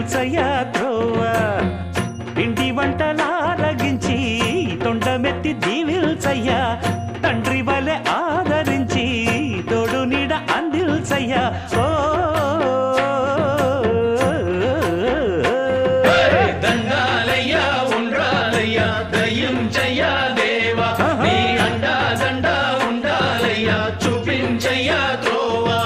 దీవిల్చయ్యా త్రోవా పిండి వంటలారగించి తొండమెత్తి దీవిల్చయ్యా తండ్రి వలె ఆదరించి తోడు నీడ అందిల్చయ్యా ఓ దండాలయ్యా ఉండ్రాలయ్యా దయించయ్యా దేవా నీ అండా దండా ఉండాలయ్యా చూపించయ్యా త్రోవా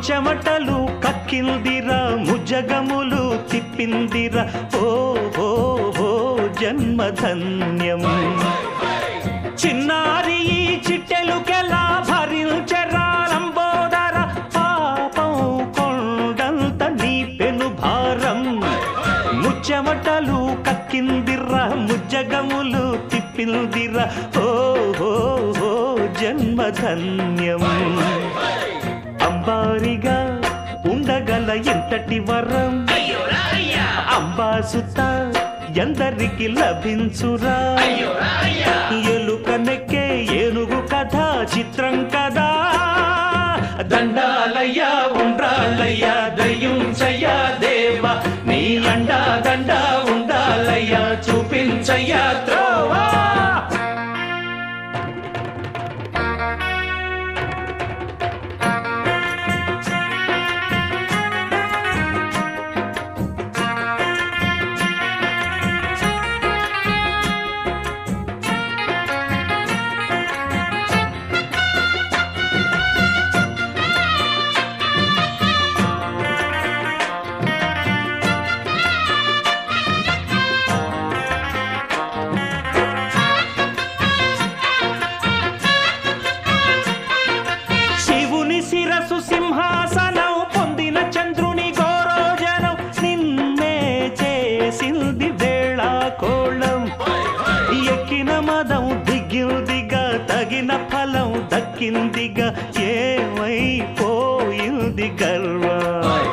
చెమటలు కక్కిందిరా ముజగములు తిప్పిందిరా ఓ ఓ ఓ జన్మధన్యం చిన్నారి ఈ చిట్టెలుకెలా భరించెరా లంబోదర పాపం కొండంత నీ పెను భారం ముచ్చెమటలు కక్కిందిరా ముజగములు తిప్పిందిరా ఓ ఓ ఓ జన్మధన్యం అంబారిగా ఉండగల ఎంతటి వరం అంబాసుత ఎందరికి లభించురా ఎలుక నెక్కే ఏనుగు కథ చిత్రం కదా దండాలయ్యా ఉండ్రాలయ్యా దయించయ్యా దేవా నీ అండా దండా ఉండాలయ్యా చూపించయ్యా త్రోవా శిరసు సింహాసనం పొందిన చంద్రుని గౌరోజనం నిన్నే చేసింది వేళా కోళం ఎక్కిన మదం దిగిందిగా తగిన ఫలం దక్కిందిగా ఏమైపోయింది గర్వం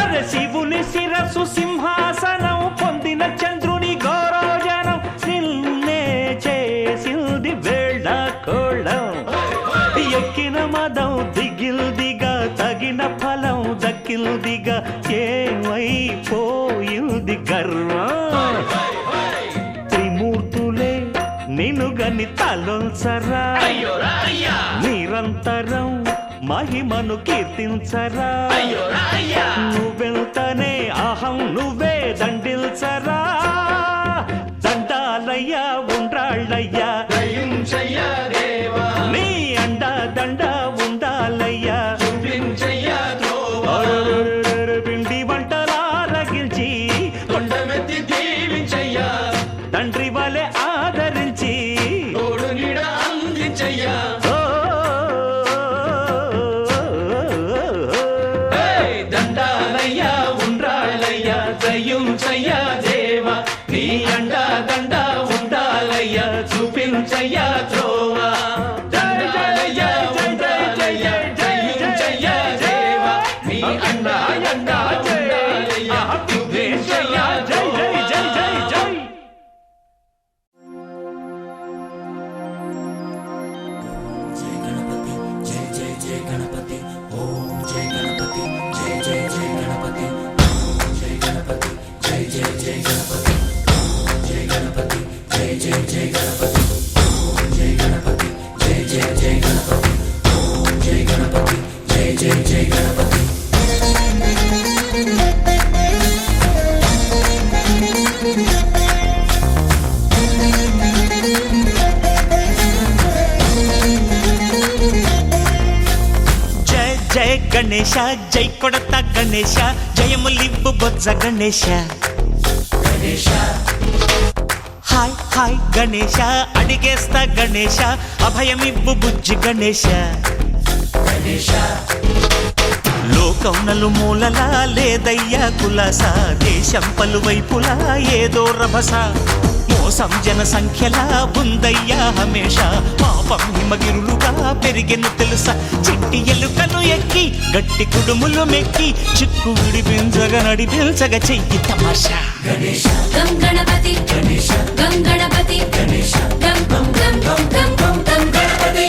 అరే శివుని శిరసు సింహాసనం పొందిన చంద్రుని గౌరోజనం నిన్నే చేసింది వేళా కోళం ఎక్కిన మదం దిగిల్దిగా తగిన ఫలం దక్కిల్దిగా ఏమైపోయింది గర్వం త్రిమూర్తులే నినుగని తలొంచరా నిరంతరం మహిమను కీర్తించరా నువ్వెంతనే అహం నువ్వే దండిల్చరా దండాలయ్యా ఉండ్రాళ్ళయ్యా దయించయ్యా దేవా నీ అండా దండా ఉండాలయ్యా చూపించయ్యా త్రోవా పిండి వంటలారగించి కొండమెత్తి దీవించయ్యా తండ్రి వలె ఆదరించి తోడు నీడ అందించయ్యా దండాలయ్యా ఉండ్రాళ్ళయ్యా దయించయ్యా దేవా నీ అండా దండా ఉండాలయ్యా చూపించయ్యా త్రోవా దండాలయ్యా ఉండ్రాళ్ళయ్యా దయించయ్యా దేవా నీ అండా దండా ఉండాలయ్యా చూపించయ్యా జై జై జై జై జై जय गणपति ओम जय गणपति जय जय जय गणपति जय गणपति जय जय जय गणपति जय गणपति जय जय जय गणपति जय गणपति जय जय जय गणपति जय गणपति जय जय जय गणपति జయ గణేశ జై కొడత గణేశ జయములివ్వు బొజ్జ గణేశ गणेश హాయ్ హాయ్ గణేశ అడిగేస్తా గణేశ అభయమివ్వు బుజ్జి గణేశ లోకం నలుమూలలా లేదయ్యా కులాస దేశం పలువైపులా ఏదో రభస మోసం జన సంఖ్యలా ఉందయ్యా హమేష పాపం హిమగిరులుగా పెరిగెను తెలుసా చిట్టి ఎలుకను ఎక్కి గట్టి కుడుములు మెక్కి చిక్కు విడిపించగా నడిపించగా చెయ్యి తమాషా గం గణపతి గం గణపతి గం గం గం గం గం గం గం గణపతి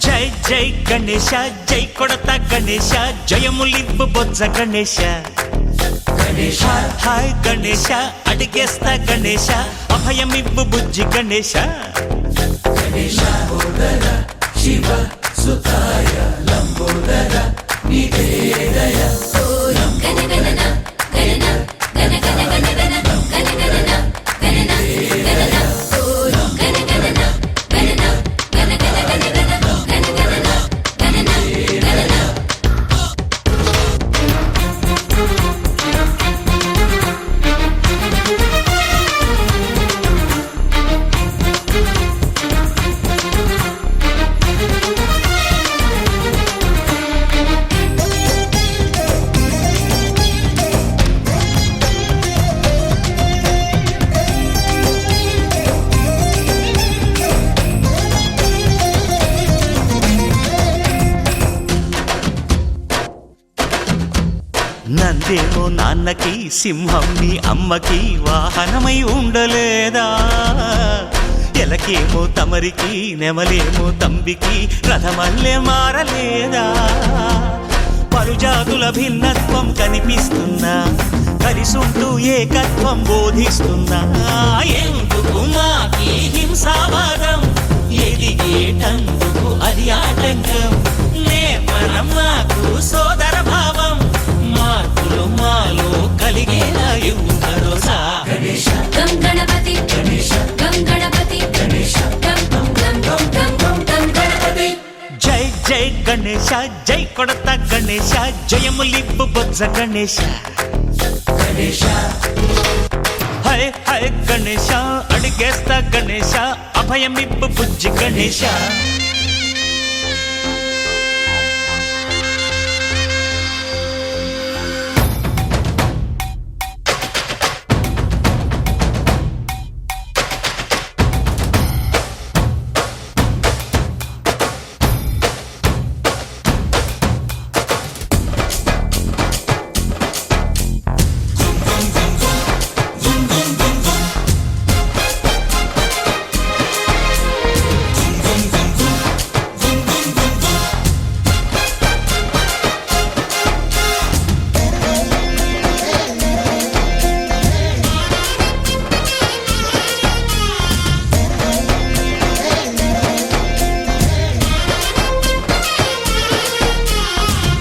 జై జై గణేశ జై కొడత గణేశ జయములివ్వు బొజ్జ గణేశ హాయ్ గణేశ అడిగేస్తా గణేశ అభయమివ్వు బుజ్జి గణేశ శివ సుతాయ లంబోదర నీదే దయ ఓం గణ గణన గణన గణ గణ గణ గణ గణ గణన గణన గణన ఓం గణ గణన గణన గణ గణ గణ గణ గణ గణన గణన గణన నందేమో నాన్నకి సింహం నీ అమ్మకి వాహనమై ఉండలేదా ఎలకేమో తమరికి నెమలేమో తంబికి రథమల్లే మారలేదా పలుజాతుల భిన్నత్వం కనిపిస్తున్నా కలిసుంటూ ఏకత్వం బోధిస్తున్నా ఎందుకు మాకి హింసావాదం ఎదిగేటందుకు అది ఆటంకం నేపరం మాకు సోదర భావం మార్పులు మాలో కలిగేలా ఇవ్వు భరోసా గం గణపతి గం గణపతి గం గం గం గం గం గం గం గణపతి జై జై గణేశ జై కొడత గణేశ జయములివ్వు బొజ్జ గణేశ హై హై గణేశ అడిగేస్తా గణేశ అభయమివ్వు బుజ్జి గణేశ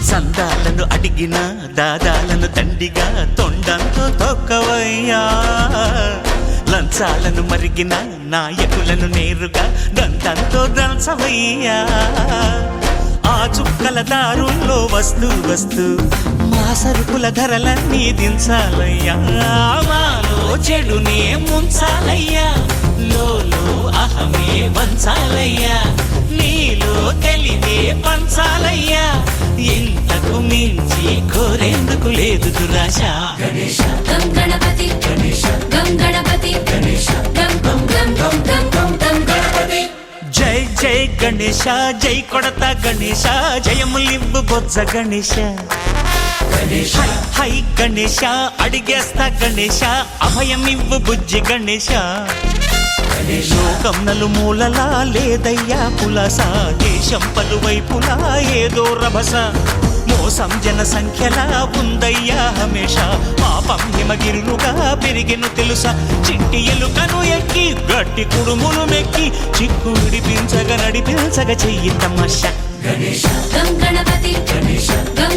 సందాలను అడిగిన దాదాలను దండిగా తొండంతో తొక్కవయ్యా లంచాలను మరిగిన నాయకులను నేరుగా దంతంతో దంచవయ్యా ఆ చుక్కల దారుల్లో వస్తూ వస్తూ మా సరుకుల ధరలన్నీ దించాలయ్యా మాలో చెడునే ముంచాలయ్యా లోలో అహమే వంచాలయ్యా నీలో తెలివే పంచాలయ్యా ఇంతకు మించి కోరేందుకు లేదు దురాశ గం గణపతి గం గణపతి గం గం గం గం గం గం గం గణపతి జై జై గణేశ జై కొడత గణేశ జయములివ్వు బొజ్జ గణేశ హై హై గణేశ అడిగేస్తా గణేశ అభయమివ్వు బుజ్జి గణేశ లోకం నలుమూలలా లేదయ్యా పులస దేశం పలువైపులా ఏదో రభస మోసం జన సంఖ్యలా ఉందయ్యా హమేష పాపం హిమగిరులుగా పెరిగెను తెలుసా చిట్టి ఎలుకను ఎక్కి గట్టి కుడుములు మెక్కి చిక్కు విడిపించగా నడిపించగా చెయ్యి తమాషా గం గణపతి గం